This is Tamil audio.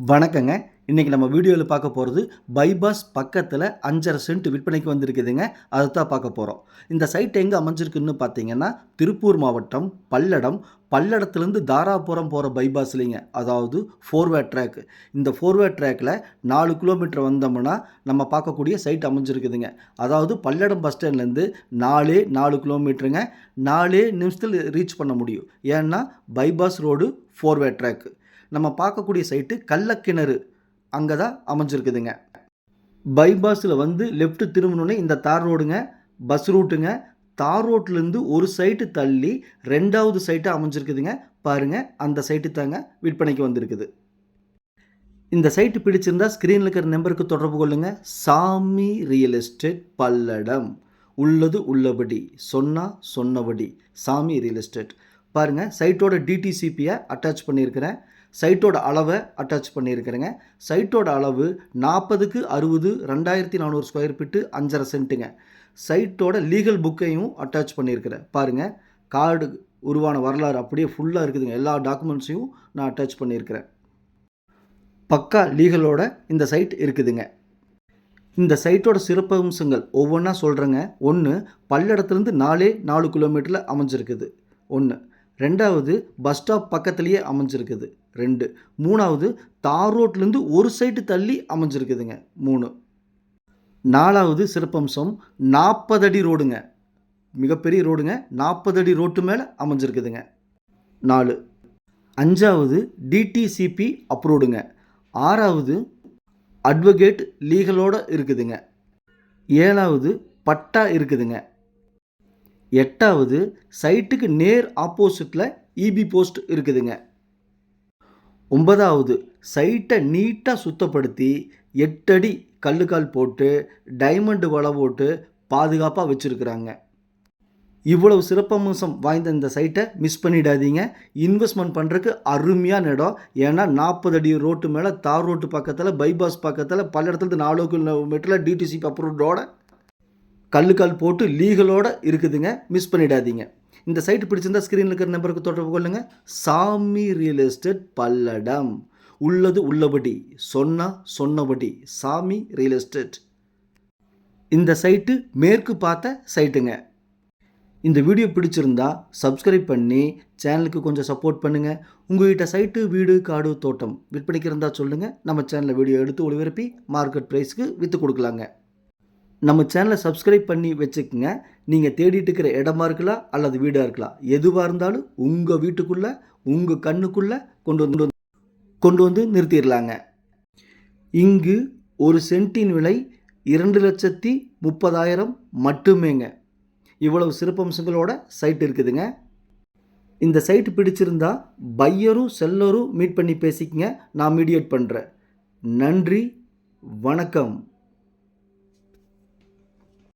வணக்கங்க. இன்னைக்கு நம்ம வீடியோல பார்க்க போறது, பைபாஸ் பக்கத்துல 5½ சென்ட் விற்பனைக்கு வந்திருக்குதுங்க. அதத்தான் பார்க்க போறோம். இந்த சைட் எங்க அமைஞ்சிருக்குன்னு பார்த்தீங்கன்னா, திருப்பூர் மாவட்டம் பல்லடம். பல்லடத்திலிருந்து தாராபுரம் போற பைபாஸ்லைங்க. அதாவது 4 வே ட்ராக். இந்த 4 வே ட்ராக்ல 4 கிலோமீட்டர் வந்தோம்னா, நம்ம பார்க்கக்கூடிய சைட் அமைஞ்சிருக்குதுங்க. அதாவது பல்லடம் பஸ் ஸ்டாண்ட்லேருந்து 4 கிலோமீட்டருங்க. 4 நிமிஷத்துல ரீச் பண்ண முடியும். ஏன்னா, பைபாஸ் ரோடு 4 வே ட்ராக். நம்ம பார்க்கக்கூடிய சைட்டு கள்ளக்கிணறு அங்கே தான் அமைஞ்சிருக்குதுங்க. பைபாஸில் வந்து லெஃப்ட் திரும்பினோடனே இந்த தார் ரோடுங்க, பஸ் ரூட்டுங்க. தார் ரோட்லேருந்து ஒரு சைட்டு தள்ளி 2வது சைட்டாக அமைஞ்சிருக்குதுங்க. பாருங்கள், அந்த சைட்டு தாங்க விற்பனைக்கு வந்திருக்குது. இந்த சைட்டு பிடிச்சிருந்தா ஸ்க்ரீனில் இருக்கிற நம்பருக்கு தொடர்பு கொள்ளுங்கள். சாமி ரியல் எஸ்டேட் பல்லடம். உள்ளது உள்ளபடி, சொன்னபடி. சாமி ரியல் எஸ்டேட். பாருங்கள், சைட்டோட டிடிசிபியை அட்டாச் பண்ணியிருக்கிறேன். சைட்டோட அளவை அட்டாச் பண்ணியிருக்கிறேங்க. சைட்டோட அளவு 40க்கு 60 2400 ஸ்கொயர் ஃபீட்டு 5½ சென்ட்டுங்க. சைட்டோட லீகல் புக்கையும் அட்டாச் பண்ணியிருக்கிறேன். பாருங்கள், கார்டு உருவான வரலாறு அப்படியே ஃபுல்லாக இருக்குதுங்க. எல்லா டாக்குமெண்ட்ஸையும் நான் அட்டாச் பண்ணியிருக்கிறேன். பக்கா லீகலோட இந்த சைட் இருக்குதுங்க. இந்த சைட்டோட சிறப்பம்சங்கள் ஒவ்வொன்றா சொல்கிறேங்க. 1, பல்லடத்துலேருந்து 4 கிலோமீட்டரில் அமைஞ்சிருக்குது. 1. 2வது பஸ் ஸ்டாப் பக்கத்துலேயே அமைஞ்சிருக்குது. 2. 3வது தார் ரோட்லேருந்து ஒரு சைட்டு தள்ளி அமைஞ்சிருக்குதுங்க. 3. 4வது சிறப்பம்சம் 40 அடி ரோடுங்க. மிகப்பெரிய ரோடுங்க. 40 அடி ரோட்டு மேலே அமைஞ்சிருக்குதுங்க. 4. 5வது டிடிசிபி அப்ரூவ்டுங்க. 6வது அட்வொகேட் லீகலோடு இருக்குதுங்க. 7வது பட்டா இருக்குதுங்க. 8வது சைட்டுக்கு நேர் ஆப்போசிட்டில் இபி போஸ்ட் இருக்குதுங்க. 9வது சைட்டை நீட்டாக சுத்தப்படுத்தி 8 அடி கல்லுக்கால் போட்டு டைமண்ட் வலை போட்டு பாதுகாப்பாக வச்சுருக்குறாங்க. இவ்வளவு சிறப்பம்சம் வாய்ந்த இந்த சைட்டை மிஸ் பண்ணிடாதீங்க. இன்வெஸ்ட்மெண்ட் பண்ணுறதுக்கு அருமையான இடம். ஏன்னா 40 அடி ரோட்டு மேலே தார் ரோட்டு பக்கத்தில், பைபாஸ் பக்கத்தில், பல்லடத்துலேருந்து 4 கிலோமீட்டரில் டிடிசிபி அப்ரூவ்டோட கல்லுக்கால் போட்டு லீகலோடு இருக்குதுங்க. மிஸ் பண்ணிடாதீங்க. இந்த சைட்டு பிடிச்சிருந்தா ஸ்க்ரீனில் இருக்கிற நம்பருக்கு தொடர்பு கொள்ளுங்கள். சாமி ரியல் எஸ்டேட் பல்லடம். உள்ளது உள்ளபடி, சொன்னபடி. சாமி ரியல் எஸ்டேட். இந்த சைட்டு மேற்கு பார்த்த சைட்டுங்க. இந்த வீடியோ பிடிச்சிருந்தா சப்ஸ்கிரைப் பண்ணி சேனலுக்கு கொஞ்சம் சப்போர்ட் பண்ணுங்கள். உங்கள்கிட்ட சைட்டு, வீடு, காடு, தோட்டம் விற்பனைக்கு இருந்தால் சொல்லுங்கள். நம்ம சேனலில் வீடியோ எடுத்து ஒளிபரப்பி மார்க்கெட் ப்ரைஸுக்கு விற்று கொடுக்கலாங்க. நம்ம சேனலை சப்ஸ்கிரைப் பண்ணி வச்சுக்கோங்க. நீங்கள் தேடிட்டு இருக்கிற இடமா இருக்கலாம் அல்லது வீடாக இருக்கலாம், எதுவாக இருந்தாலும் உங்கள் வீட்டுக்குள்ளே, உங்கள் கண்ணுக்குள்ளே கொண்டு வந்து நிறுத்திடலாங்க. இங்கு ஒரு சென்ட்டின் விலை 2,30,000 மட்டுமேங்க. இவ்வளவு சிறப்பம்சங்களோட சைட் இருக்குதுங்க. இந்த சைட்டு பிடிச்சிருந்தா பையரும் செல்லரும் மீட் பண்ணி பேசிக்கங்க. நான் மீடியேட் பண்ணுறேன். நன்றி, வணக்கம்.